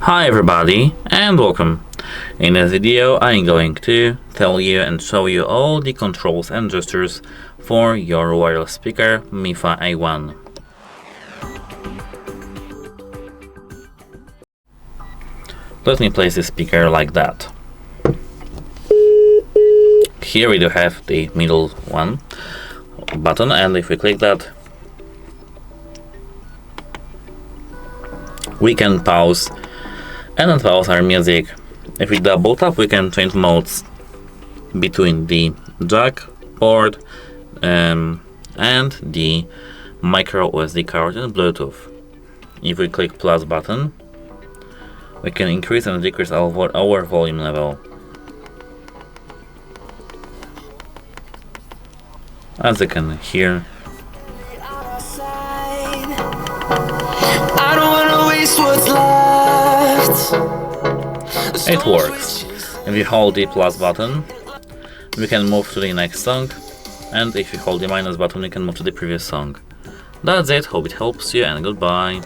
Hi everybody and welcome. In this video I'm going to tell you and show you all the controls and gestures for your wireless speaker Mifa A1. Let me place the speaker like that. Here we do have the middle one button, and if we click that we can pause and unpause our music. If we double tap we can change modes between the jack port and the microSD card and Bluetooth. If we click plus button we can increase and decrease our volume level. As you can hear, it works. If you hold the plus button we can move to the next song, and if you hold the minus button we can move to the previous song. That's it, hope it helps you and goodbye.